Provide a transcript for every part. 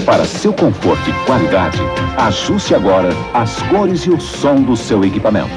Para seu conforto e qualidade, ajuste agora as cores e o som do seu equipamento.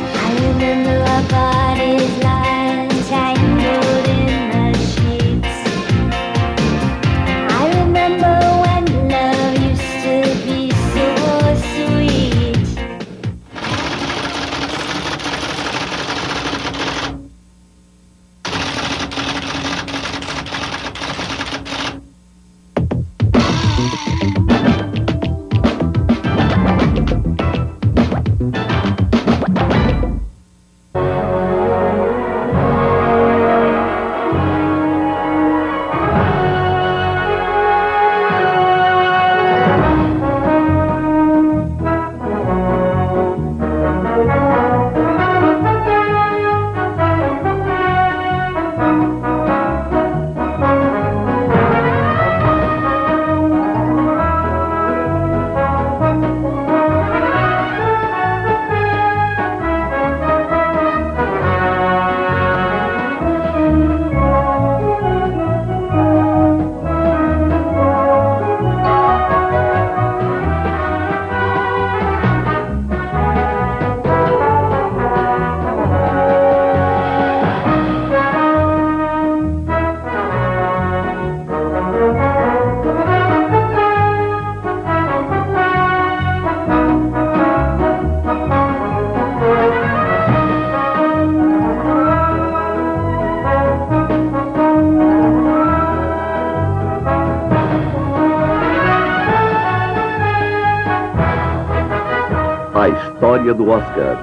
A história do Oscar.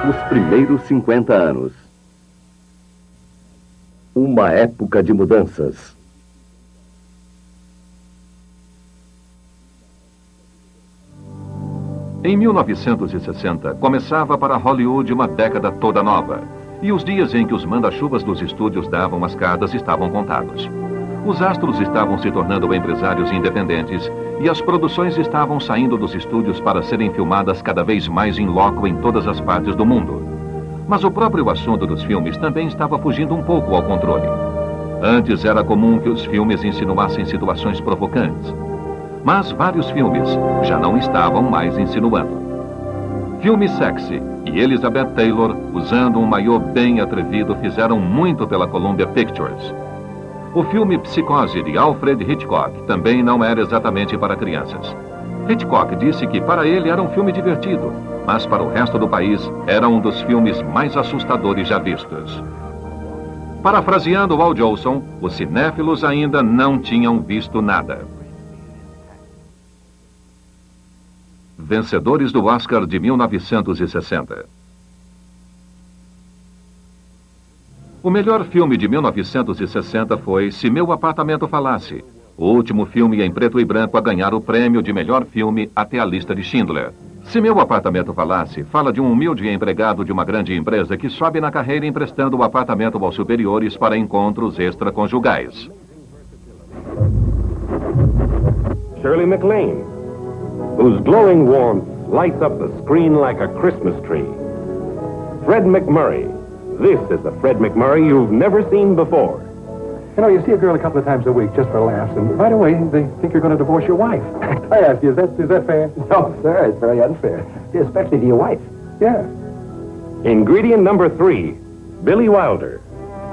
Os primeiros 50 anos. Uma época de mudanças. Em 1960, começava para Hollywood uma década toda nova. E os dias em que os manda-chuvas dos estúdios davam as cartas estavam contados. Os astros estavam se tornando empresários independentes e as produções estavam saindo dos estúdios para serem filmadas cada vez mais em loco em todas as partes do mundo. Mas o próprio assunto dos filmes também estava fugindo um pouco ao controle. Antes era comum que os filmes insinuassem situações provocantes. Mas vários filmes já não estavam mais insinuando. Filme sexy e Elizabeth Taylor, usando um maiô bem atrevido, fizeram muito pela Columbia Pictures. O filme Psicose, de Alfred Hitchcock, também não era exatamente para crianças. Hitchcock disse que para ele era um filme divertido, mas para o resto do país era um dos filmes mais assustadores já vistos. Parafraseando Walt Jolson, os cinéfilos ainda não tinham visto nada. Vencedores do Oscar de 1960. O melhor filme de 1960 foi Se Meu Apartamento Falasse, o último filme em preto e branco a ganhar o prêmio de melhor filme até a lista de Schindler. Se Meu Apartamento Falasse fala de um humilde empregado de uma grande empresa que sobe na carreira emprestando o apartamento aos superiores para encontros extraconjugais. Shirley MacLaine, whose glowing warmth lights up the screen like a Christmas tree. Fred MacMurray. This is the Fred MacMurray you've never seen before. You know, you see a girl a couple of times a week just for laughs, and right away they think you're going to divorce your wife. I ask you, is that fair? No, sir, it's very unfair, especially to your wife. Yeah. Ingredient number 3, Billy Wilder.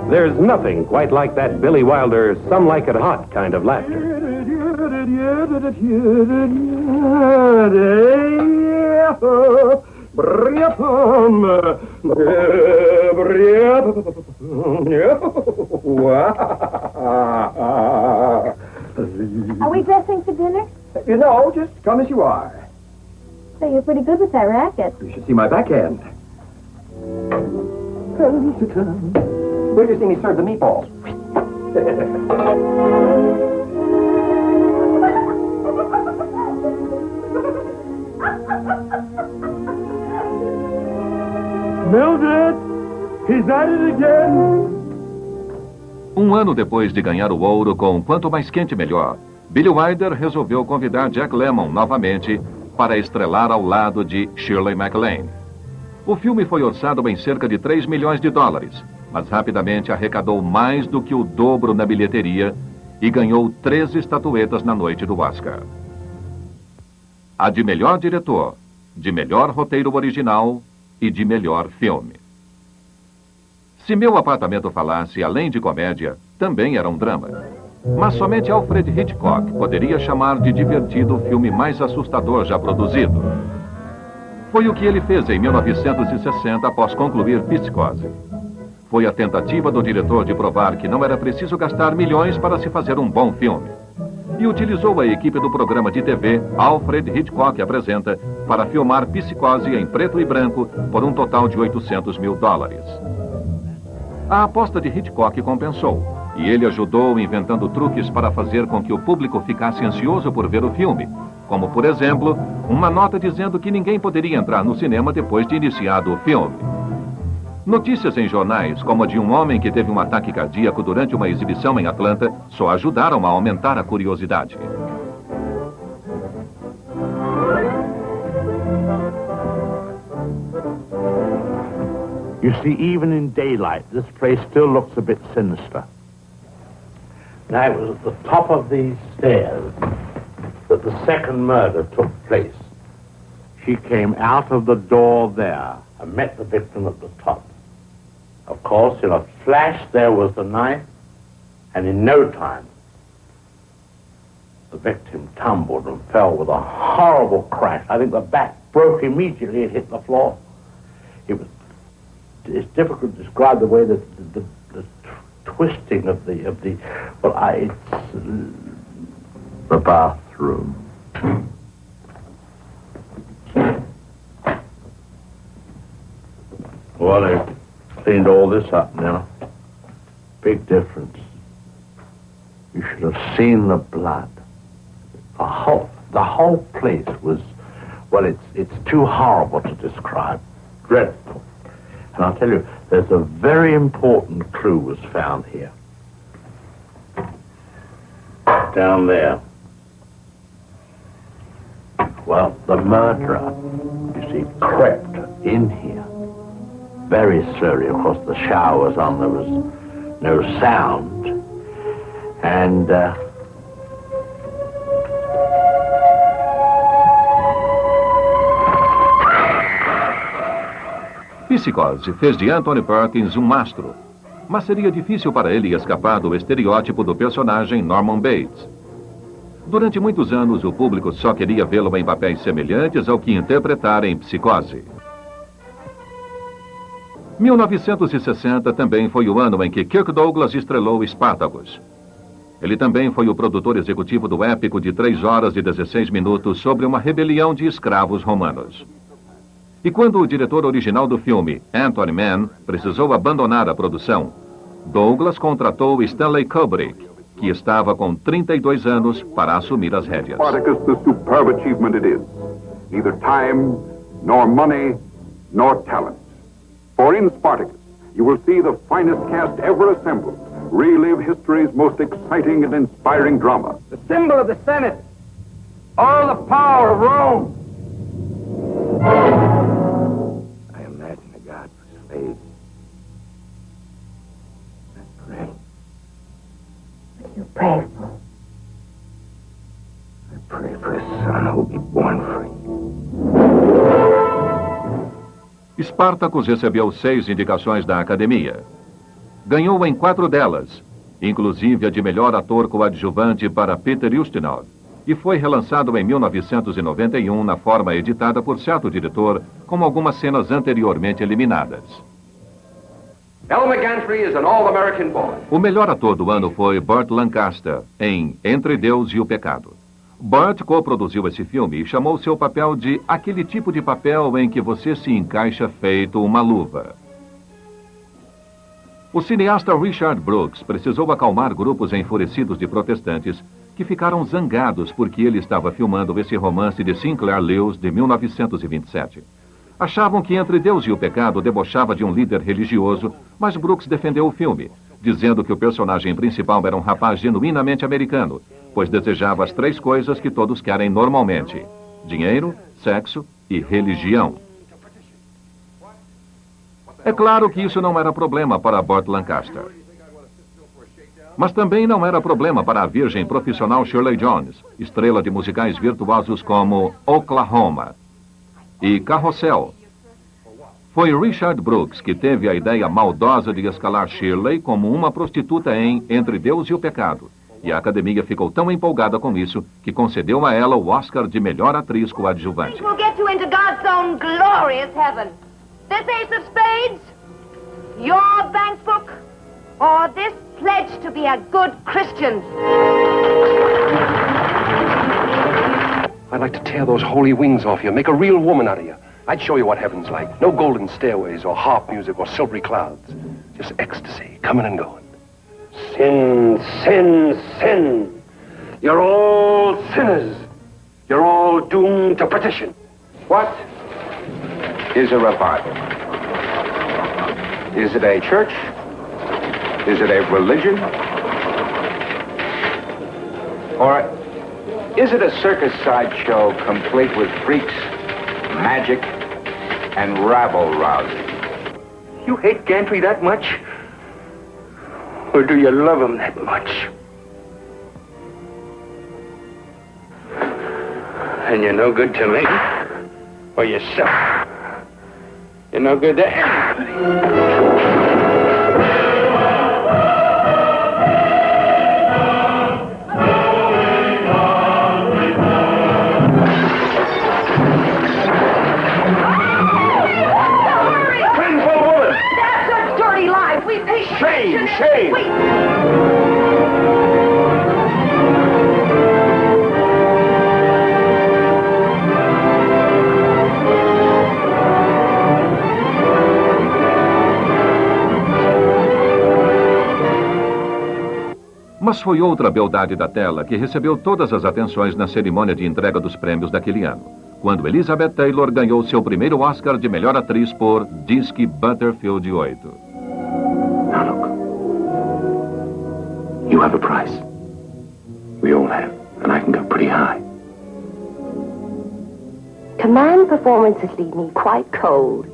There's nothing quite like that Billy Wilder, some like it hot kind of laughter. Are we dressing for dinner? You know, just come as you are. Say, you're pretty good with that racket. You should see my backhand. Where do you see me serve the meatballs? Mildred, he's at it again. Um ano depois de ganhar o ouro com Quanto Mais Quente Melhor, Billy Wilder resolveu convidar Jack Lemmon novamente para estrelar ao lado de Shirley MacLaine. O filme foi orçado em cerca de 3 milhões de dólares, mas rapidamente arrecadou mais do que o dobro na bilheteria e ganhou 3 estatuetas na noite do Oscar. a de melhor diretor, de melhor roteiro original e de melhor filme. Se Meu Apartamento Falasse, além de comédia, também era um drama. Mas somente Alfred Hitchcock poderia chamar de divertido o filme mais assustador já produzido. Foi o que ele fez em 1960 após concluir Psicose. Foi a tentativa do diretor de provar que não era preciso gastar milhões para se fazer um bom filme. E utilizou a equipe do programa de TV Alfred Hitchcock Apresenta para filmar Psicose em preto e branco por um total de $800 mil. A aposta de Hitchcock compensou, e ele ajudou inventando truques para fazer com que o público ficasse ansioso por ver o filme, como, por exemplo, uma nota dizendo que ninguém poderia entrar no cinema depois de iniciado o filme. Notícias em jornais, como a de um homem que teve um ataque cardíaco durante uma exibição em Atlanta, só ajudaram a aumentar a curiosidade. You see, even in daylight, this place still looks a bit sinister. Now, it was at the top of these stairs that the second murder took place. She came out of the door there and met the victim at the top. Of course, in a flash, there was the knife, and in no time, the victim tumbled and fell with a horrible crash. I think the back broke immediately and hit the floor. It's difficult to describe the way that the twisting of the it's the bathroom. Well, they cleaned all this up now. Big difference. You should have seen the blood. The whole place was, well, it's too horrible to describe. Dreadful. And I'll tell you, there's a very important clue was found here. Down there. Well, the murderer, you see, crept in here. Very slowly, of course, the shower was on, there was no sound. And, Psicose fez de Anthony Perkins um astro, mas seria difícil para ele escapar do estereótipo do personagem Norman Bates. Durante muitos anos, o público só queria vê-lo em papéis semelhantes ao que interpretara em Psicose. 1960 também foi o ano em que Kirk Douglas estrelou Spartacus. Ele também foi o produtor executivo do épico de 3 horas e 16 minutos sobre uma rebelião de escravos romanos. E quando o diretor original do filme, Anthony Mann, precisou abandonar a produção, Douglas contratou Stanley Kubrick, que estava com 32 anos, para assumir as rédeas. Spartacus, the superb achievement it is. Neither time, nor money, nor talent. For in Spartacus, you will see the finest cast ever assembled, relive history's most exciting and inspiring drama. The symbol of the Senate. All the power of Rome. I imagine a God for slaves. I pray. What do you pray for? I pray for a son who will be born free. Spartacus recebeu 6 indicações da Academia. Ganhou em 4 delas, inclusive a de melhor ator coadjuvante para Peter Ustinov, e foi relançado em 1991 na forma editada por certo diretor, com algumas cenas anteriormente eliminadas. Ellen McGantry is an all-American boy. O melhor ator do ano foi Burt Lancaster, em Entre Deus e o Pecado. Burt coproduziu esse filme e chamou seu papel de aquele tipo de papel em que você se encaixa feito uma luva. O cineasta Richard Brooks precisou acalmar grupos enfurecidos de protestantes que ficaram zangados porque ele estava filmando esse romance de Sinclair Lewis de 1927. Achavam que Entre Deus e o Pecado debochava de um líder religioso, mas Brooks defendeu o filme, dizendo que o personagem principal era um rapaz genuinamente americano, pois desejava as 3 coisas que todos querem normalmente: dinheiro, sexo e religião. É claro que isso não era problema para Burt Lancaster. Mas também não era problema para a virgem profissional Shirley Jones, estrela de musicais virtuosos como Oklahoma e Carrossel. Foi Richard Brooks que teve a ideia maldosa de escalar Shirley como uma prostituta em Entre Deus e o Pecado. E a academia ficou tão empolgada com isso que concedeu a ela o Oscar de melhor atriz coadjuvante. We'll get you into God's own glorious heaven. This ace of spades, your bank book, or this pledge to be a good Christian. I'd like to tear those holy wings off you, make a real woman out of you. I'd show you what heaven's like. No golden stairways or harp music or silvery clouds. Just ecstasy, coming and going. Sin, sin, sin. You're all sinners. You're all doomed to perdition. What is a revival? Is it a church? Is it a religion? Or is it a circus sideshow complete with freaks, magic, and rabble-rousing? You hate Gantry that much? Or do you love him that much? And you're no good to me. Or yourself. You're no good to anybody. Shame, shame! Wait. Mas foi outra beldade da tela que recebeu todas as atenções na cerimônia de entrega dos prêmios daquele ano, quando Elizabeth Taylor ganhou seu primeiro Oscar de melhor atriz por Disque Butterfield 8. Now look, you have a price. We all have, and I can go pretty high. Command performances leave me quite cold.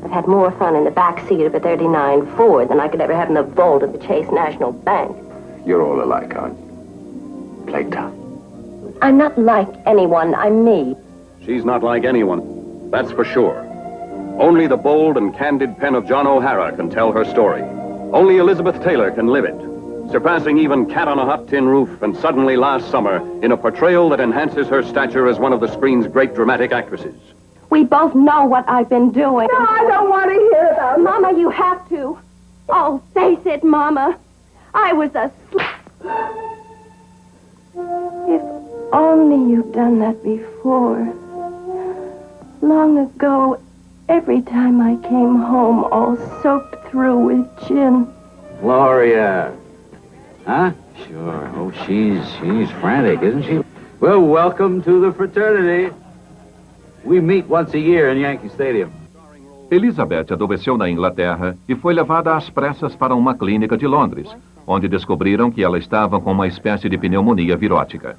I've had more fun in the back seat of a 39 Ford than I could ever have in the vault of the Chase National Bank. You're all alike, aren't you? Play tough. I'm not like anyone, I'm me. She's not like anyone, that's for sure. Only the bold and candid pen of John O'Hara can tell her story. Only Elizabeth Taylor can live it, surpassing even Cat on a Hot Tin Roof and Suddenly Last Summer in a portrayal that enhances her stature as one of the screen's great dramatic actresses. We both know what I've been doing. No, I don't want to hear about it. Mama, you have to. Oh, face it, Mama. I was a If only you'd done that before. Long ago, every time I came home all soaked through with gin. Gloria. Huh? Sure. Oh, she's frantic, isn't she? Well, welcome to the fraternity. We meet once a year in Yankee Stadium. Elizabeth adoeceu na Inglaterra e foi levada às pressas para uma clínica de Londres, onde descobriram que ela estava com uma espécie de pneumonia virótica.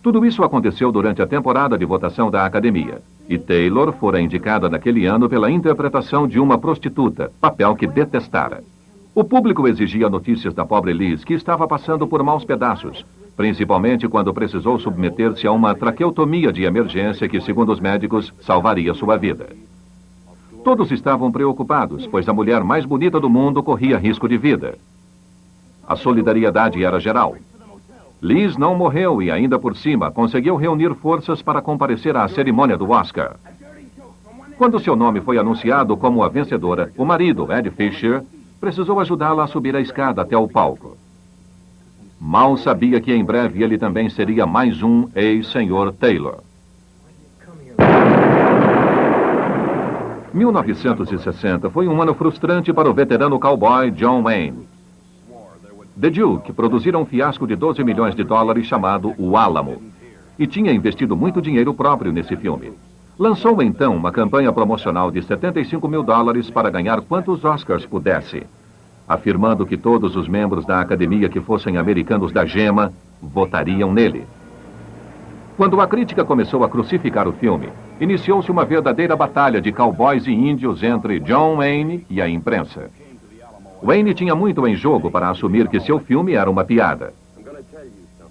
Tudo isso aconteceu durante a temporada de votação da Academia, e Taylor fora indicada naquele ano pela interpretação de uma prostituta, papel que detestara. O público exigia notícias da pobre Liz, que estava passando por maus pedaços, principalmente quando precisou submeter-se a uma traqueotomia de emergência que, segundo os médicos, salvaria sua vida. Todos estavam preocupados, pois a mulher mais bonita do mundo corria risco de vida. A solidariedade era geral. Liz não morreu e, ainda por cima, conseguiu reunir forças para comparecer à cerimônia do Oscar. Quando seu nome foi anunciado como a vencedora, o marido, Ed Fisher, precisou ajudá-la a subir a escada até o palco. Mal sabia que em breve ele também seria mais um ex-senhor Taylor. 1960 foi um ano frustrante para o veterano cowboy John Wayne. The Duke produziram um fiasco de $12 milhões chamado O Álamo, e tinha investido muito dinheiro próprio nesse filme. Lançou então uma campanha promocional de $75 mil para ganhar quantos Oscars pudesse, afirmando que todos os membros da academia que fossem americanos da gema votariam nele. Quando a crítica começou a crucificar o filme, iniciou-se uma verdadeira batalha de cowboys e índios entre John Wayne e a imprensa. Wayne tinha muito em jogo para assumir que seu filme era uma piada.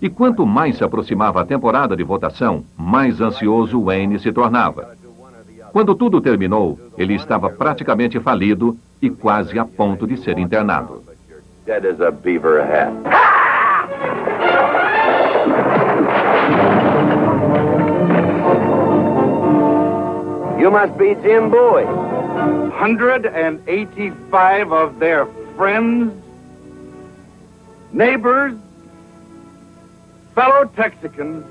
E quanto mais se aproximava a temporada de votação, mais ansioso Wayne se tornava. Quando tudo terminou, ele estava praticamente falido e quase a ponto de ser internado. Dead as a beaver hat. You must be Jim Bowie. 185 of their friends, neighbors, fellow Texicans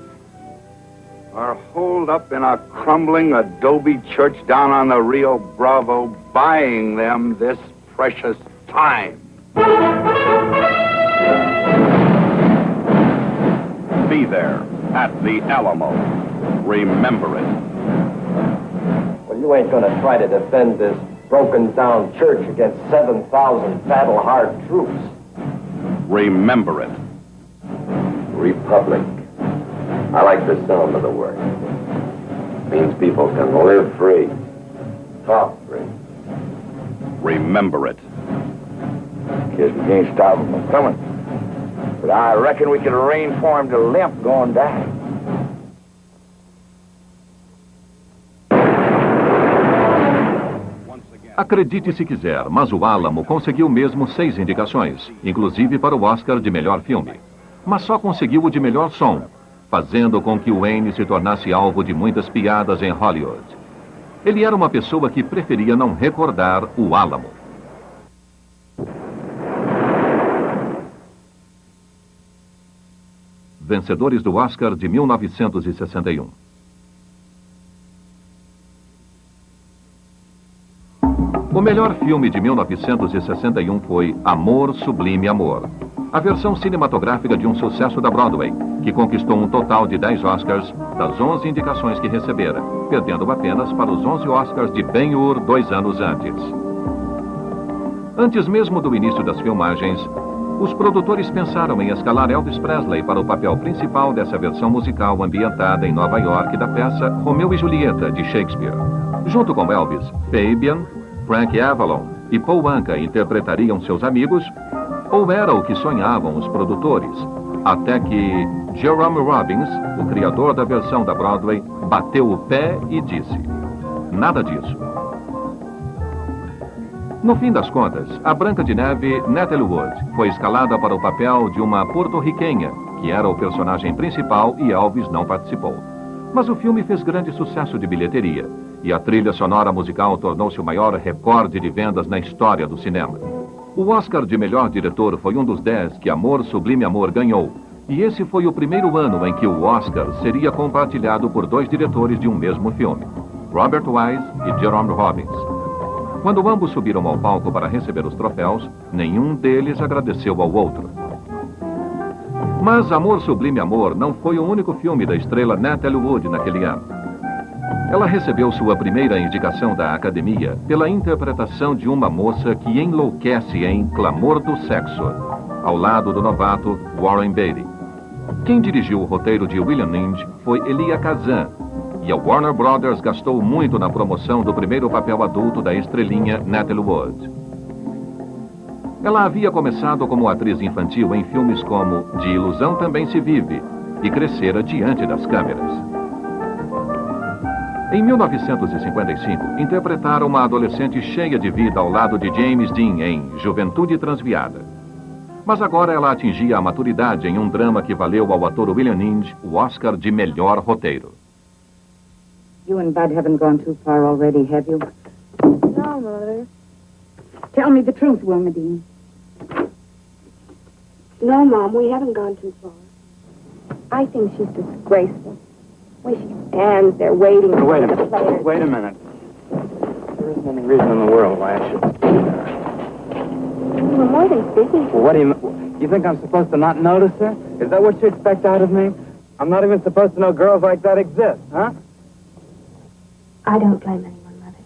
are holed up in a crumbling adobe church down on the Rio Bravo, buying them this precious time. Be there at the Alamo. Remember it. Well, you ain't gonna try to defend this broken-down church against 7,000 battle-hard troops. Remember it. Republic. I like the sound of the word. Means people can live free, talk free. Remember it. Kids, we can't stop them from coming. But I reckon we can arrange for him to limp going down. Acredite se quiser, mas o Alamo conseguiu mesmo 6 indicações, inclusive para o Oscar de melhor filme. Mas só conseguiu o de melhor som, fazendo com que Wayne se tornasse alvo de muitas piadas em Hollywood. Ele era uma pessoa que preferia não recordar o Alamo. Vencedores do Oscar de 1961. O melhor filme de 1961 foi Amor, Sublime Amor, a versão cinematográfica de um sucesso da Broadway, que conquistou um total de 10 Oscars das 11 indicações que recebera, perdendo apenas para os 11 Oscars de Ben-Hur 2 anos antes. Antes mesmo do início das filmagens, os produtores pensaram em escalar Elvis Presley para o papel principal dessa versão musical ambientada em Nova York da peça Romeu e Julieta, de Shakespeare. Junto com Elvis, Fabian, Frank Avalon e Paul Anka interpretariam seus amigos, ou era o que sonhavam os produtores, até que Jerome Robbins, o criador da versão da Broadway, bateu o pé e disse: nada disso. No fim das contas, a Branca de Neve, Natalie Wood, foi escalada para o papel de uma porto-riquenha, que era o personagem principal, e Elvis não participou. Mas o filme fez grande sucesso de bilheteria, e a trilha sonora musical tornou-se o maior recorde de vendas na história do cinema. O Oscar de melhor diretor foi um dos 10 que Amor, Sublime Amor ganhou, e esse foi o primeiro ano em que o Oscar seria compartilhado por 2 diretores de um mesmo filme, Robert Wise e Jerome Robbins. Quando ambos subiram ao palco para receber os troféus, nenhum deles agradeceu ao outro. Mas Amor, Sublime Amor não foi o único filme da estrela Natalie Wood naquele ano. Ela recebeu sua primeira indicação da Academia pela interpretação de uma moça que enlouquece em Clamor do Sexo, ao lado do novato Warren Beatty. Quem dirigiu o roteiro de William Lynch foi Elia Kazan, e a Warner Brothers gastou muito na promoção do primeiro papel adulto da estrelinha Natalie Wood. Ela havia começado como atriz infantil em filmes como De Ilusão Também Se Vive e crescera diante das câmeras. Em 1955, interpretaram uma adolescente cheia de vida ao lado de James Dean em Juventude Transviada. Mas agora ela atingia a maturidade em um drama que valeu ao ator William Lynch o Oscar de melhor roteiro. You and Bud haven't gone too far already, have you? No, Mother. Tell me the truth, Wilma Dean. No, Mom, we haven't gone too far. I think she's disgraceful. When she stands there waiting Wait a for the minute. players. Wait a minute. There isn't any reason in the world why I should be there. Well, more than speaking. Well, what do you think I'm supposed to not notice her? Is that what you expect out of me? I'm not even supposed to know girls like that exist, huh? I don't blame anyone, Mother.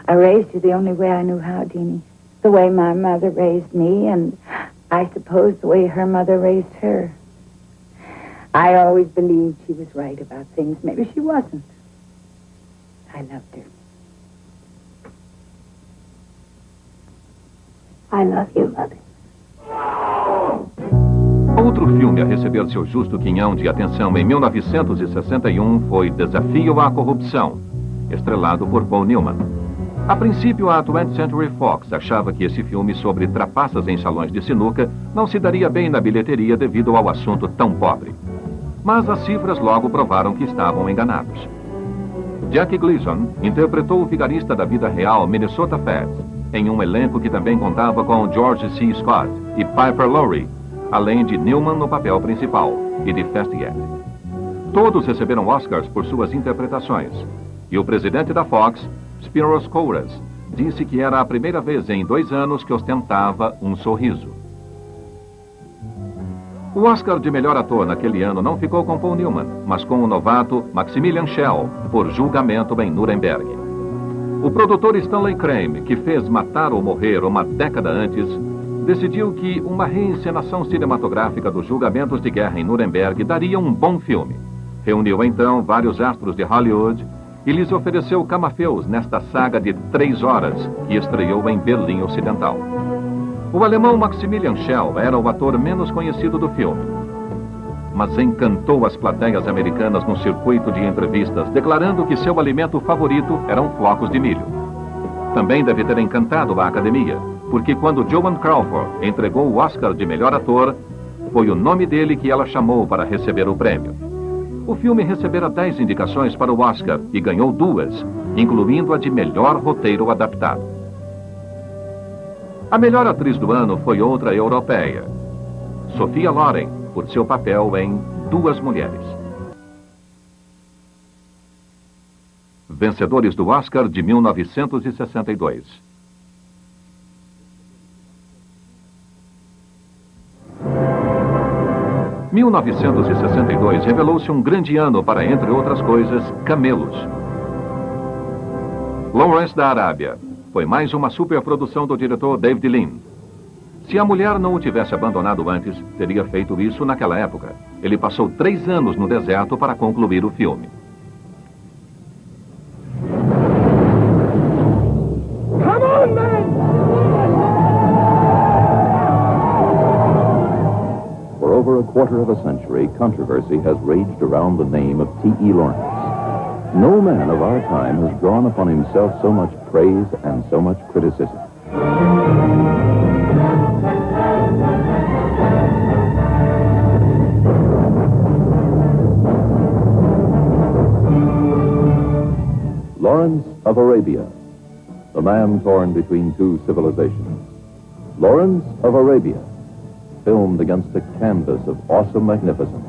I raised you the only way I knew how, Deanie. The way my mother raised me, and I suppose the way her mother raised her. I always believed she was right about things. Maybe she wasn't. I loved her. I love you, Mother. Outro filme a receber seu justo quinhão de atenção em 1961 foi Desafio à Corrupção, estrelado por Paul Newman. A princípio, a 20th Century Fox achava que esse filme sobre trapaças em salões de sinuca não se daria bem na bilheteria devido ao assunto tão pobre. Mas as cifras logo provaram que estavam enganados. Jackie Gleason interpretou o vigarista da vida real Minnesota Feds, em um elenco que também contava com George C. Scott e Piper Laurie, além de Newman no papel principal e de Festiak. Todos receberam Oscars por suas interpretações, e o presidente da Fox, Spiros Kouras, disse que era a primeira vez em 2 anos que ostentava um sorriso. O Oscar de melhor ator naquele ano não ficou com Paul Newman, mas com o novato Maximilian Schell, por Julgamento em Nuremberg. O produtor Stanley Kramer, que fez Matar ou Morrer uma década antes, decidiu que uma reencenação cinematográfica dos julgamentos de guerra em Nuremberg daria um bom filme. Reuniu então vários astros de Hollywood e lhes ofereceu camafeus nesta saga de 3 horas que estreou em Berlim Ocidental. O alemão Maximilian Schell era o ator menos conhecido do filme, mas encantou as plateias americanas no circuito de entrevistas, declarando que seu alimento favorito eram flocos de milho. Também deve ter encantado a academia, porque quando Joan Crawford entregou o Oscar de melhor ator, foi o nome dele que ela chamou para receber o prêmio. O filme recebera 10 indicações para o Oscar e ganhou 2, incluindo a de melhor roteiro adaptado. A melhor atriz do ano foi outra europeia, Sophia Loren, por seu papel em 2 Mulheres. Vencedores do Oscar de 1962. Em 1962 revelou-se um grande ano para, entre outras coisas, camelos. Lawrence da Arábia foi mais uma superprodução do diretor David Lean. Se a mulher não o tivesse abandonado antes, teria feito isso naquela época. Ele passou 3 anos no deserto para concluir o filme. Come on, man! For over a quarter of a century, controversy has raged around the name of T.E. Lawrence. No man of our time has drawn upon himself so much praise and so much criticism. Lawrence of Arabia, the man torn between 2 civilizations. Lawrence of Arabia, filmed against a canvas of awesome magnificence.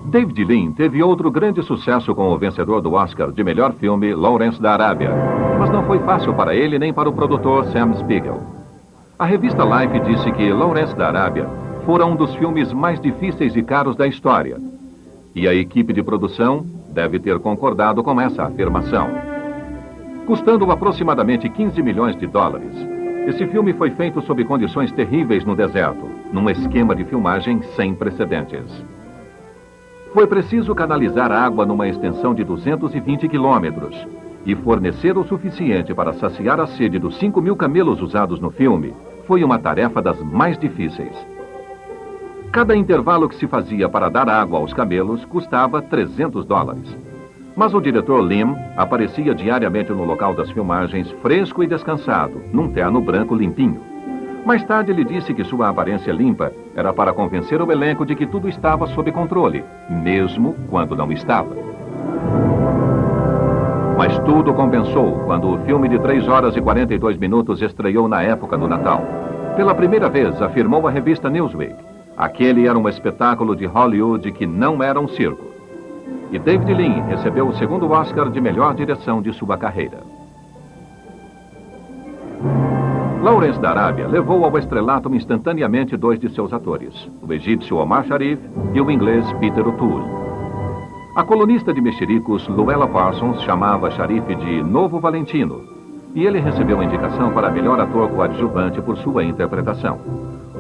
David Lean teve outro grande sucesso com o vencedor do Oscar de melhor filme, Lawrence da Arábia, mas não foi fácil para ele nem para o produtor Sam Spiegel. A revista Life disse que Lawrence da Arábia fora um dos filmes mais difíceis e caros da história, e a equipe de produção deve ter concordado com essa afirmação. Custando aproximadamente 15 milhões de dólares, esse filme foi feito sob condições terríveis no deserto, num esquema de filmagem sem precedentes. Foi preciso canalizar água numa extensão de 220 quilômetros e fornecer o suficiente para saciar a sede dos 5.000 camelos usados no filme foi uma tarefa das mais difíceis. Cada intervalo que se fazia para dar água aos camelos custava 300 dólares. Mas o diretor Lim aparecia diariamente no local das filmagens fresco e descansado, num terno branco limpinho. Mais tarde ele disse que sua aparência limpa era para convencer o elenco de que tudo estava sob controle, mesmo quando não estava. Mas tudo compensou quando o filme de 3 horas e 42 minutos estreou na época do Natal. Pela primeira vez, afirmou a revista Newsweek, aquele era um espetáculo de Hollywood que não era um circo. E David Lean recebeu o 2º Oscar de melhor direção de sua carreira. Lawrence da Arábia levou ao estrelato instantaneamente 2 de seus atores, o egípcio Omar Sharif e o inglês Peter O'Toole. A colunista de mexericos Luella Parsons chamava Sharif de Novo Valentino, e ele recebeu a indicação para melhor ator coadjuvante por sua interpretação.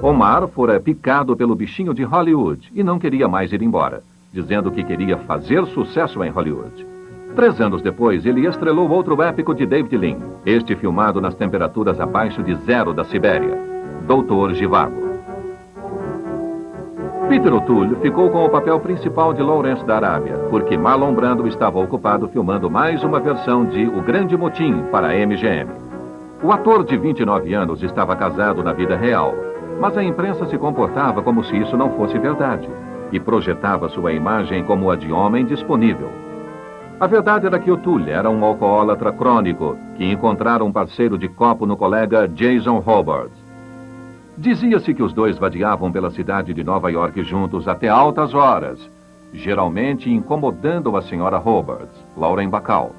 Omar fora picado pelo bichinho de Hollywood e não queria mais ir embora, dizendo que queria fazer sucesso em Hollywood. 3 anos depois, ele estrelou outro épico de David Lean, este filmado nas temperaturas abaixo de 0 da Sibéria, Doutor Zhivago. Peter O'Toole ficou com o papel principal de Lawrence da Arábia, porque Marlon Brando estava ocupado filmando mais uma versão de O Grande Motim para a MGM. O ator de 29 anos estava casado na vida real, mas a imprensa se comportava como se isso não fosse verdade e projetava sua imagem como a de homem disponível. A verdade era que O'Toole era um alcoólatra crônico que encontrara um parceiro de copo no colega Jason Hobart. Dizia-se que os dois vadiavam pela cidade de Nova York juntos até altas horas, geralmente incomodando a senhora Hobart, Lauren Bacall.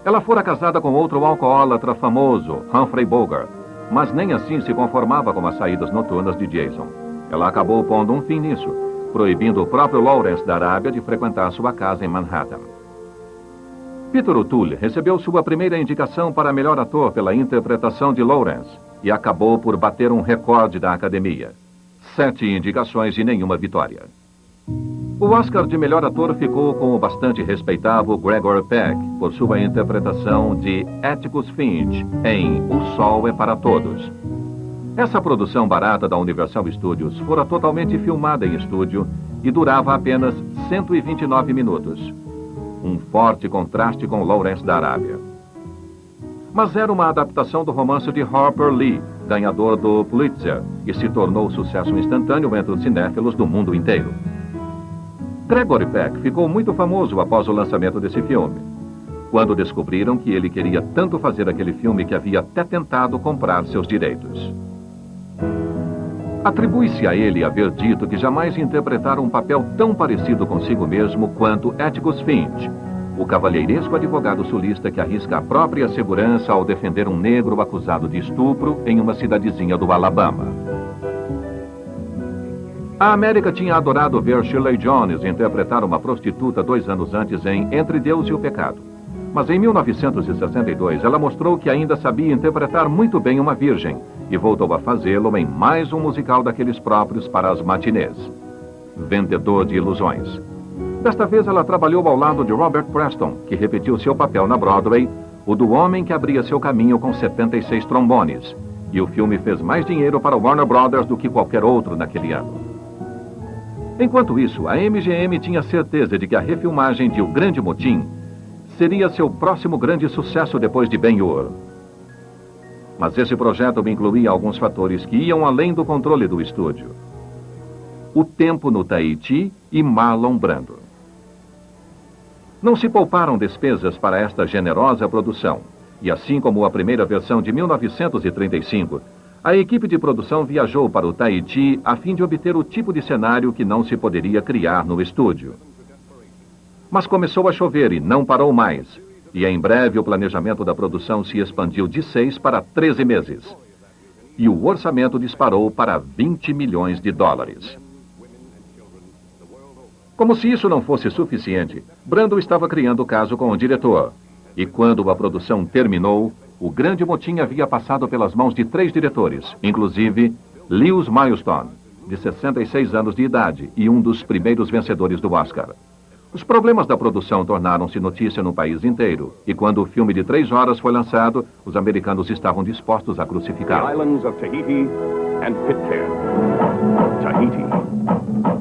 Ela fora casada com outro alcoólatra famoso, Humphrey Bogart, mas nem assim se conformava com as saídas noturnas de Jason. Ela acabou pondo um fim nisso, proibindo o próprio Lawrence da Arábia de frequentar sua casa em Manhattan. Peter O'Toole recebeu sua primeira indicação para melhor ator pela interpretação de Lawrence e acabou por bater um recorde da academia. 7 indicações e nenhuma vitória. O Oscar de melhor ator ficou com o bastante respeitável Gregory Peck por sua interpretação de Atticus Finch em O Sol é para Todos. Essa produção barata da Universal Studios fora totalmente filmada em estúdio e durava apenas 129 minutos. Um forte contraste com Lawrence da Arábia. Mas era uma adaptação do romance de Harper Lee, ganhador do Pulitzer, e se tornou sucesso instantâneo entre os cinéfilos do mundo inteiro. Gregory Peck ficou muito famoso após o lançamento desse filme, quando descobriram que ele queria tanto fazer aquele filme que havia até tentado comprar seus direitos. Atribui-se a ele haver dito que jamais interpretara um papel tão parecido consigo mesmo quanto Atticus Finch, o cavalheiresco advogado sulista que arrisca a própria segurança ao defender um negro acusado de estupro em uma cidadezinha do Alabama. A América tinha adorado ver Shirley Jones interpretar uma prostituta 2 anos antes em Entre Deus e o Pecado. Mas em 1962 ela mostrou que ainda sabia interpretar muito bem uma virgem e voltou a fazê-lo em mais um musical daqueles próprios para as matinês, Vendedor de Ilusões. Desta vez ela trabalhou ao lado de Robert Preston, que repetiu seu papel na Broadway, o do homem que abria seu caminho com 76 trombones, e o filme fez mais dinheiro para Warner Brothers do que qualquer outro naquele ano. Enquanto isso, a MGM tinha certeza de que a refilmagem de O Grande Motim seria seu próximo grande sucesso depois de Ben-Hur. Mas esse projeto incluía alguns fatores que iam além do controle do estúdio. O tempo no Tahiti e Marlon Brando. Não se pouparam despesas para esta generosa produção, e assim como a primeira versão de 1935, a equipe de produção viajou para o Tahiti a fim de obter o tipo de cenário que não se poderia criar no estúdio. Mas começou a chover e não parou mais, e em breve o planejamento da produção se expandiu de 6 para 13 meses. E o orçamento disparou para $20 milhões. Como se isso não fosse suficiente, Brando estava criando caso com o diretor. E quando a produção terminou, O Grande Motim havia passado pelas mãos de 3 diretores, inclusive Lewis Milestone, de 66 anos de idade e um dos primeiros vencedores do Oscar. Os problemas da produção tornaram-se notícia no país inteiro, e quando o filme de 3 horas foi lançado, os americanos estavam dispostos a crucificá-lo. Islands of Tahiti and Pitcairn. Tahiti.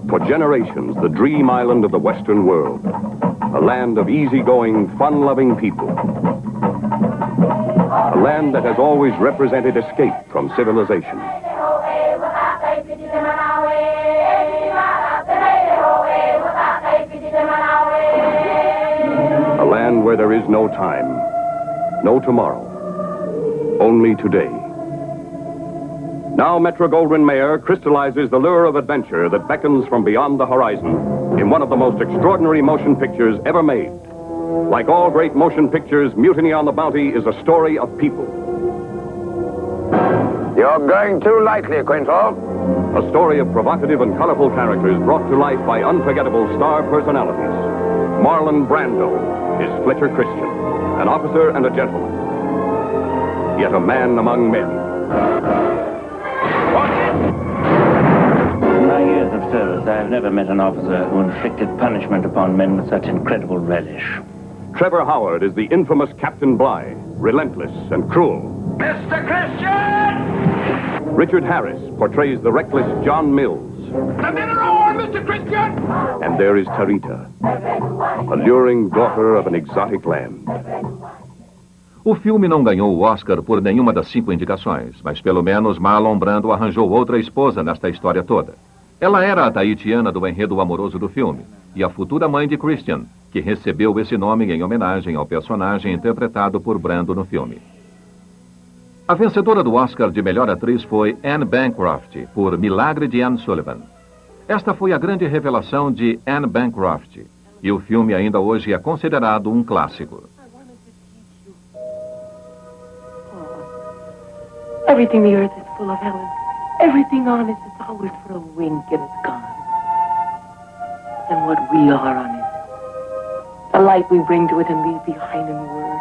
For generations, the dream island of the Western world. A land of easygoing, fun-loving people. A land that has always represented escape from civilization. A land where there is no time, no tomorrow, only today. Now Metro-Goldwyn-Mayer crystallizes the lure of adventure that beckons from beyond the horizon in one of the most extraordinary motion pictures ever made. Like all great motion pictures, Mutiny on the Bounty is a story of people. You're going too lightly, Quintal. A story of provocative and colorful characters brought to life by unforgettable star personalities. Marlon Brando is Fletcher Christian, an officer and a gentleman, yet a man among men. my years of service, I have never met an officer who inflicted punishment upon men with such incredible relish. Trevor Howard is the infamous Captain Bligh, relentless and cruel. Mr. Christian! Richard Harris portrays the reckless John Mills. The men are on, Mr. Christian! And there is Tarita, alluring daughter of an exotic land. O filme não ganhou o Oscar por nenhuma das 5 indicações, mas pelo menos Marlon Brando arranjou outra esposa nesta história toda. Ela era a tahitiana do enredo amoroso do filme e a futura mãe de Christian, que recebeu esse nome em homenagem ao personagem interpretado por Brando no filme. A vencedora do Oscar de melhor atriz foi Anne Bancroft, por Milagre de Anne Sullivan. Esta foi a grande revelação de Anne Bancroft, e o filme ainda hoje é considerado um clássico. Everything the earth is full of, Helen. Everything on it is always for a wink and it's gone. And what we are on it, the light we bring to it and leave behind in word.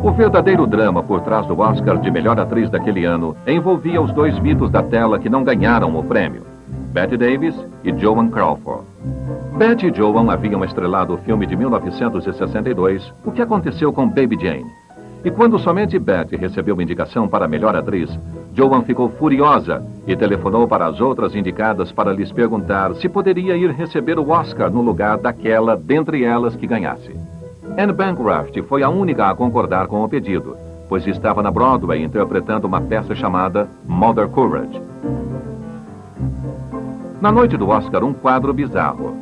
O verdadeiro drama por trás do Oscar de melhor atriz daquele ano envolvia os dois mitos da tela que não ganharam o prêmio, Bette Davis e Joan Crawford. Bette e Joan haviam estrelado o filme de 1962, O que Aconteceu com Baby Jane. E quando somente Bette recebeu indicação para melhor atriz, Joan ficou furiosa e telefonou para as outras indicadas para lhes perguntar se poderia ir receber o Oscar no lugar daquela dentre elas que ganhasse. Anne Bancroft foi a única a concordar com o pedido, pois estava na Broadway interpretando uma peça chamada Mother Courage. Na noite do Oscar, um quadro bizarro.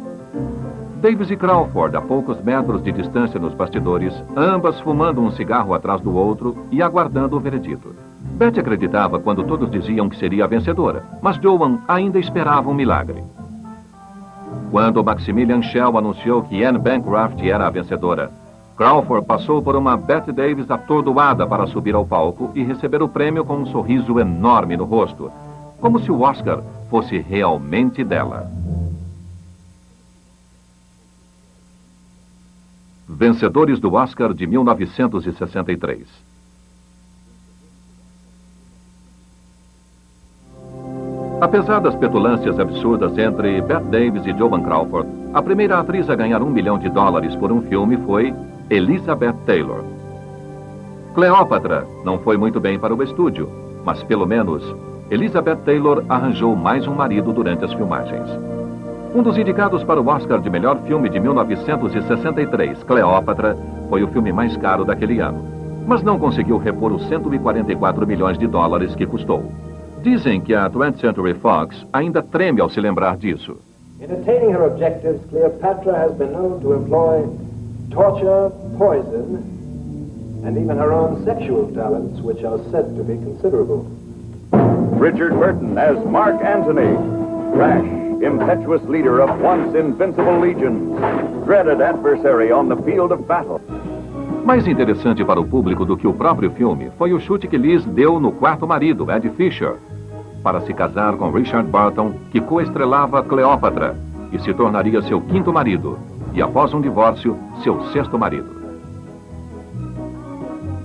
Davis e Crawford, a poucos metros de distância nos bastidores, ambas fumando um cigarro atrás do outro e aguardando o veredito. Bette acreditava quando todos diziam que seria a vencedora, mas Joan ainda esperava um milagre. Quando Maximilian Schell anunciou que Anne Bancroft era a vencedora, Crawford passou por uma Bette Davis atordoada para subir ao palco e receber o prêmio com um sorriso enorme no rosto, como se o Oscar fosse realmente dela. Vencedores do Oscar de 1963. Apesar das petulâncias absurdas entre Bette Davis e Joan Crawford, a primeira atriz a ganhar $1 milhão por um filme foi Elizabeth Taylor. Cleópatra não foi muito bem para o estúdio, mas pelo menos Elizabeth Taylor arranjou mais um marido durante as filmagens. Um dos indicados para o Oscar de melhor filme de 1963, Cleópatra, foi o filme mais caro daquele ano, mas não conseguiu repor os $144 milhões que custou. Dizem que a 20th Century Fox ainda treme ao se lembrar disso. In attaining her objectives, Cleopatra has been known to employ torture, poison, and even her own sexual talents, which are said to be considerable. Richard Burton as Mark Antony, rash, impetuous leader of once invincible legions, dreaded adversary on the field of battle. Mais interessante para o público do que o próprio filme foi o chute que Liz deu no quarto marido, Ed Fisher, para se casar com Richard Burton, que coestrelava Cleópatra e se tornaria seu quinto marido, e após um divórcio, seu sexto marido.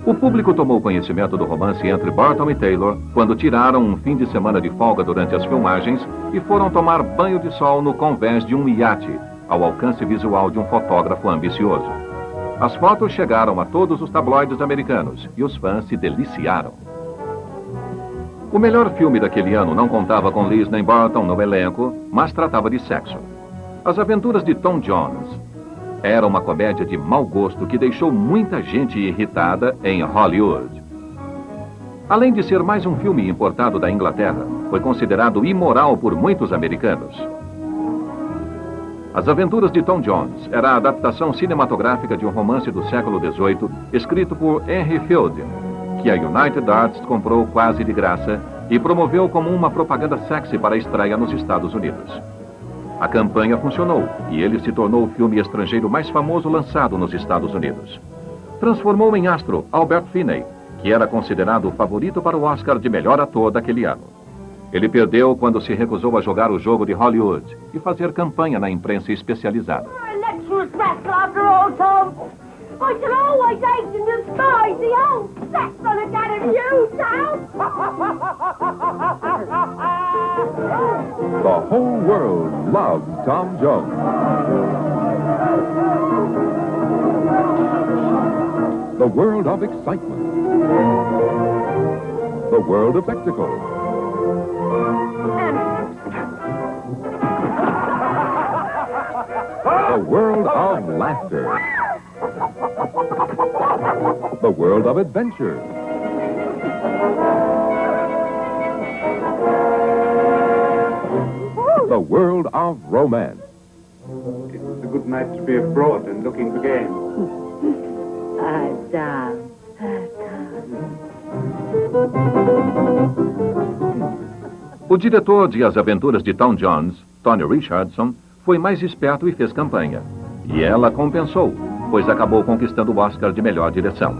O público tomou conhecimento do romance entre Burton e Taylor quando tiraram um fim de semana de folga durante as filmagens e foram tomar banho de sol no convés de um iate, ao alcance visual de um fotógrafo ambicioso. As fotos chegaram a todos os tabloides americanos e os fãs se deliciaram. O melhor filme daquele ano não contava com Lisney Barton no elenco, mas tratava de sexo. As Aventuras de Tom Jones era uma comédia de mau gosto que deixou muita gente irritada em Hollywood. Além de ser mais um filme importado da Inglaterra, foi considerado imoral por muitos americanos. As Aventuras de Tom Jones era a adaptação cinematográfica de um romance do século XVIII, escrito por Henry Fielding, que a United Arts comprou quase de graça e promoveu como uma propaganda sexy para a estreia nos Estados Unidos. A campanha funcionou e ele se tornou o filme estrangeiro mais famoso lançado nos Estados Unidos. Transformou em astro Albert Finney, que era considerado o favorito para o Oscar de melhor ator daquele ano. Ele perdeu quando se recusou a jogar o jogo de Hollywood e fazer campanha na imprensa especializada. I shall always hate and despise the old sex on account of you, Tom. The whole world loves Tom Jones. The world of excitement. The world of spectacle. The world of laughter. The world of adventure. The world of romance. It's a good night to be abroad and looking for game. O diretor de As Aventuras de Tom Jones, Tony Richardson, foi mais esperto e fez campanha. E ela compensou, pois acabou conquistando o Oscar de melhor direção.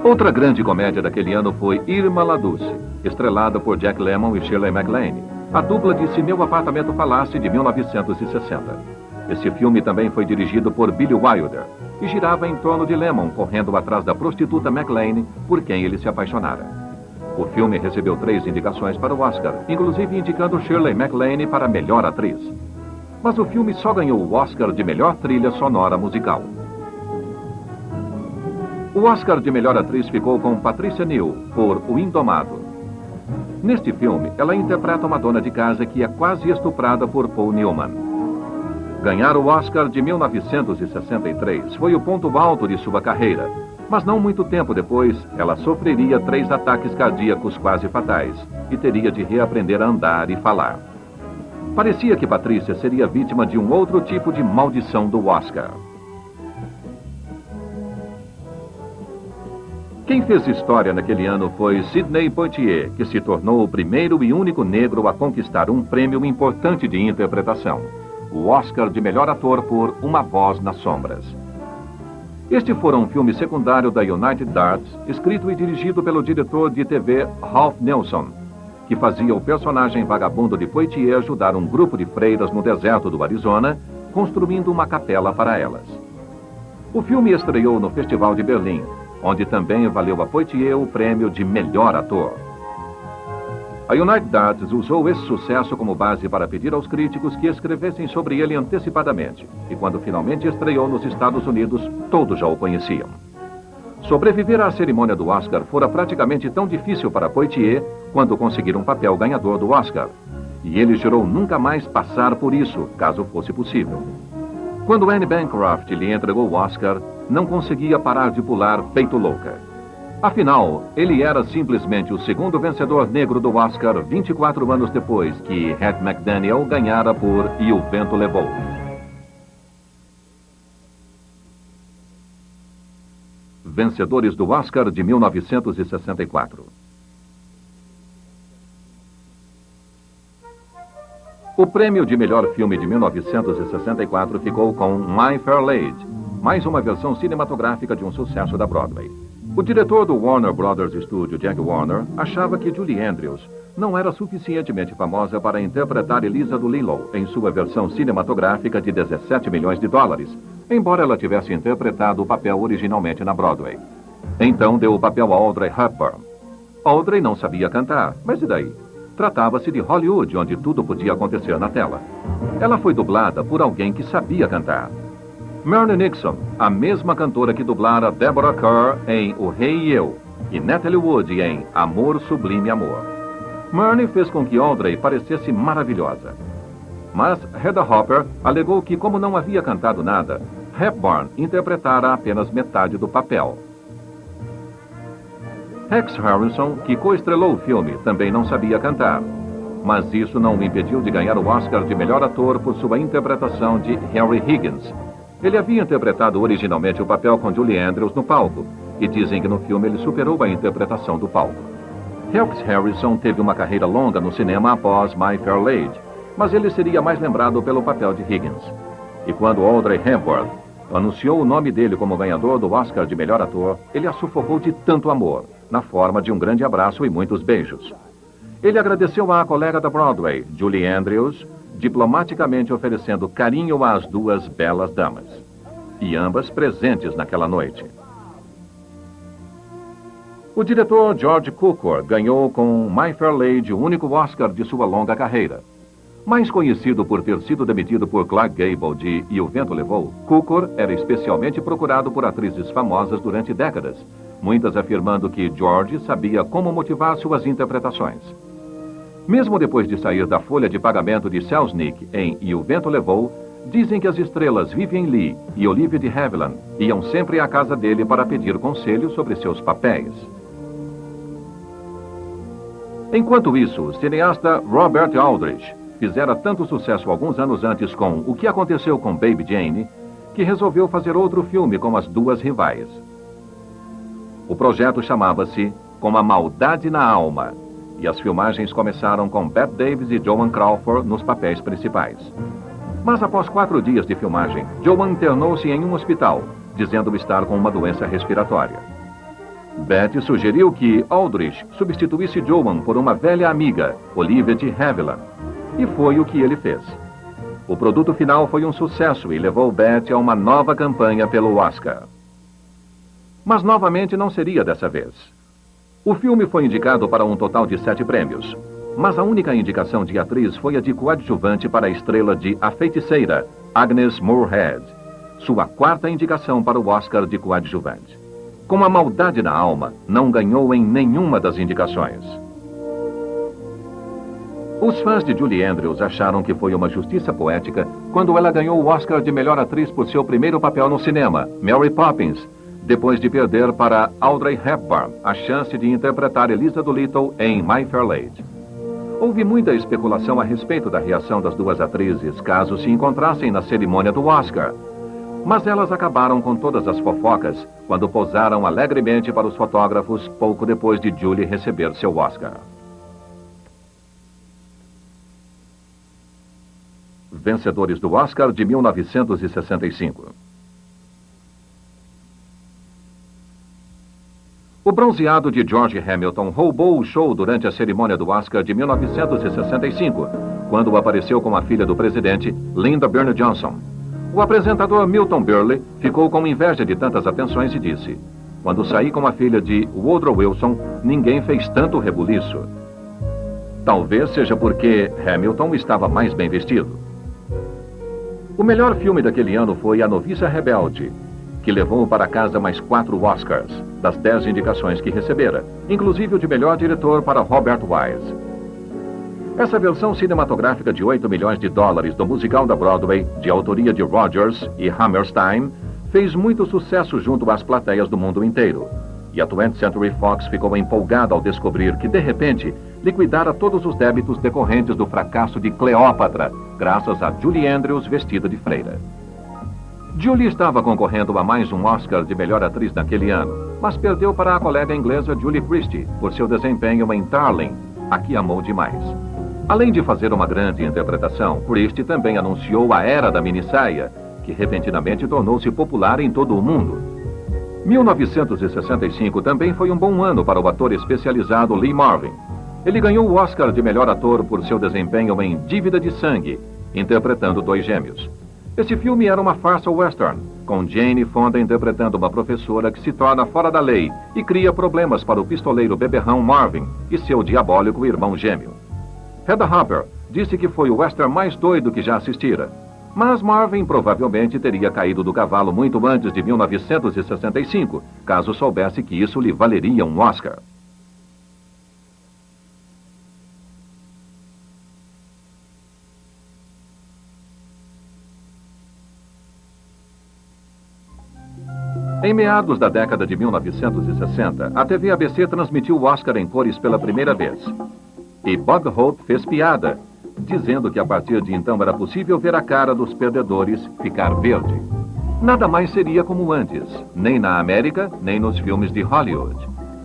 Outra grande comédia daquele ano foi Irma la Douce, estrelada por Jack Lemmon e Shirley MacLaine, a dupla de Se Meu Apartamento Falasse, de 1960. Esse filme também foi dirigido por Billy Wilder e girava em torno de Lemmon correndo atrás da prostituta MacLaine, por quem ele se apaixonara. O filme recebeu 3 indicações para o Oscar, inclusive indicando Shirley MacLaine para melhor atriz. Mas o filme só ganhou o Oscar de melhor trilha sonora musical. O Oscar de melhor atriz ficou com Patricia Neal, por O Indomado. Neste filme, ela interpreta uma dona de casa que é quase estuprada por Paul Newman. Ganhar o Oscar de 1963 foi o ponto alto de sua carreira, mas não muito tempo depois, ela sofreria 3 ataques cardíacos quase fatais e teria de reaprender a andar e falar. Parecia que Patrícia seria vítima de um outro tipo de maldição do Oscar. Quem fez história naquele ano foi Sidney Poitier, que se tornou o primeiro e único negro a conquistar um prêmio importante de interpretação, o Oscar de melhor ator por Uma Voz nas Sombras. Este foi um filme secundário da United Arts, escrito e dirigido pelo diretor de TV Ralph Nelson, que fazia o personagem vagabundo de Poitier ajudar um grupo de freiras no deserto do Arizona, construindo uma capela para elas. O filme estreou no Festival de Berlim, onde também valeu a Poitier o prêmio de melhor ator. A United Arts usou esse sucesso como base para pedir aos críticos que escrevessem sobre ele antecipadamente, e quando finalmente estreou nos Estados Unidos, todos já o conheciam. Sobreviver à cerimônia do Oscar fora praticamente tão difícil para Poitier quanto conseguir um papel ganhador do Oscar, e ele jurou nunca mais passar por isso, caso fosse possível. Quando Anne Bancroft lhe entregou o Oscar, não conseguia parar de pular feito louca. Afinal, ele era simplesmente o segundo vencedor negro do Oscar 24 anos depois que Hattie McDaniel ganhara por E o Vento Levou. Vencedores do Oscar de 1964. O prêmio de melhor filme de 1964 ficou com My Fair Lady, mais uma versão cinematográfica de um sucesso da Broadway. O diretor do Warner Brothers Studio, Jack Warner, achava que Julie Andrews não era suficientemente famosa para interpretar Elisa Doolittle em sua versão cinematográfica de 17 milhões de dólares, embora ela tivesse interpretado o papel originalmente na Broadway. Então deu o papel a Audrey Hepburn. Audrey não sabia cantar, mas e daí? Tratava-se de Hollywood, onde tudo podia acontecer na tela. Ela foi dublada por alguém que sabia cantar. Mary Nixon, a mesma cantora que dublara Deborah Kerr em O Rei e Eu, e Natalie Wood em Amor Sublime Amor. Murney fez com que Audrey parecesse maravilhosa. Mas Hedda Hopper alegou que, como não havia cantado nada, Hepburn interpretara apenas metade do papel. Rex Harrison, que coestrelou o filme, também não sabia cantar. Mas isso não o impediu de ganhar o Oscar de melhor ator por sua interpretação de Henry Higgins. Ele havia interpretado originalmente o papel com Julie Andrews no palco, e dizem que no filme ele superou a interpretação do palco. Rex Harrison teve uma carreira longa no cinema após My Fair Lady, mas ele seria mais lembrado pelo papel de Higgins. E quando Audrey Hepburn anunciou o nome dele como ganhador do Oscar de melhor ator, ele a sufocou de tanto amor, na forma de um grande abraço e muitos beijos. Ele agradeceu à colega da Broadway, Julie Andrews, diplomaticamente oferecendo carinho às duas belas damas. E ambas presentes naquela noite. O diretor George Cukor ganhou com My Fair Lady o único Oscar de sua longa carreira. Mais conhecido por ter sido demitido por Clark Gable de E o Vento Levou, Cukor era especialmente procurado por atrizes famosas durante décadas, muitas afirmando que George sabia como motivar suas interpretações. Mesmo depois de sair da folha de pagamento de Selznick em E o Vento Levou, dizem que as estrelas Vivien Leigh e Olivia de Havilland iam sempre à casa dele para pedir conselho sobre seus papéis. Enquanto isso, o cineasta Robert Aldrich fizera tanto sucesso alguns anos antes com O que Aconteceu com Baby Jane, que resolveu fazer outro filme com as duas rivais. O projeto chamava-se Com a Maldade na Alma, e as filmagens começaram com Bette Davis e Joan Crawford nos papéis principais. Mas após 4 dias de filmagem, Joan internou-se em um hospital, dizendo estar com uma doença respiratória. Bette sugeriu que Aldrich substituísse Joan por uma velha amiga, Olivia de Havilland, e foi o que ele fez. O produto final foi um sucesso e levou Bette a uma nova campanha pelo Oscar. Mas novamente não seria dessa vez. O filme foi indicado para um total de 7 prêmios, mas a única indicação de atriz foi a de coadjuvante para a estrela de A Feiticeira, Agnes Moorehead, sua 4ª indicação para o Oscar de coadjuvante. Com a Maldade na Alma, não ganhou em nenhuma das indicações. Os fãs de Julie Andrews acharam que foi uma justiça poética quando ela ganhou o Oscar de melhor atriz por seu primeiro papel no cinema, Mary Poppins, depois de perder para Audrey Hepburn a chance de interpretar Eliza Doolittle em My Fair Lady. Houve muita especulação a respeito da reação das duas atrizes caso se encontrassem na cerimônia do Oscar, mas elas acabaram com todas as fofocas quando posaram alegremente para os fotógrafos pouco depois de Julie receber seu Oscar. Vencedores do Oscar de 1965. O bronzeado de George Hamilton roubou o show durante a cerimônia do Oscar de 1965, quando apareceu com a filha do presidente, Linda Birney Johnson. O apresentador Milton Berle ficou com inveja de tantas atenções e disse: "Quando saí com a filha de Woodrow Wilson, ninguém fez tanto rebuliço." Talvez seja porque Hamilton estava mais bem vestido. O melhor filme daquele ano foi A Noviça Rebelde, que levou para casa mais 4 Oscars, das 10 indicações que recebera, inclusive o de melhor diretor para Robert Wise. Essa versão cinematográfica de $8 milhões do musical da Broadway, de autoria de Rodgers e Hammerstein, fez muito sucesso junto às plateias do mundo inteiro. E a 20th Century Fox ficou empolgada ao descobrir que, de repente, liquidara todos os débitos decorrentes do fracasso de Cleópatra, graças a Julie Andrews vestida de freira. Julie estava concorrendo a mais um Oscar de melhor atriz naquele ano, mas perdeu para a colega inglesa Julie Christie por seu desempenho em Darling, a que amou demais. Além de fazer uma grande interpretação, Christie também anunciou a era da minissaia, que repentinamente tornou-se popular em todo o mundo. 1965 também foi um bom ano para o ator especializado Lee Marvin. Ele ganhou o Oscar de melhor ator por seu desempenho em Dívida de Sangue, interpretando 2 gêmeos. Esse filme era uma farsa western, com Jane Fonda interpretando uma professora que se torna fora da lei e cria problemas para o pistoleiro beberrão Marvin e seu diabólico irmão gêmeo. Hedda Hopper disse que foi o western mais doido que já assistira, mas Marvin provavelmente teria caído do cavalo muito antes de 1965, caso soubesse que isso lhe valeria um Oscar. Em meados da década de 1960, a TV ABC transmitiu o Oscar em cores pela primeira vez. E Bob Hope fez piada, dizendo que a partir de então era possível ver a cara dos perdedores ficar verde. Nada mais seria como antes, nem na América, nem nos filmes de Hollywood.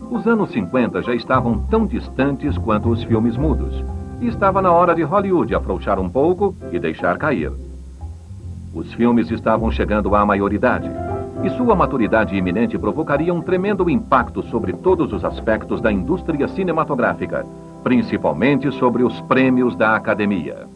Os anos 50 já estavam tão distantes quanto os filmes mudos. E estava na hora de Hollywood afrouxar um pouco e deixar cair. Os filmes estavam chegando à maioridade. E sua maturidade iminente provocaria um tremendo impacto sobre todos os aspectos da indústria cinematográfica, principalmente sobre os prêmios da Academia.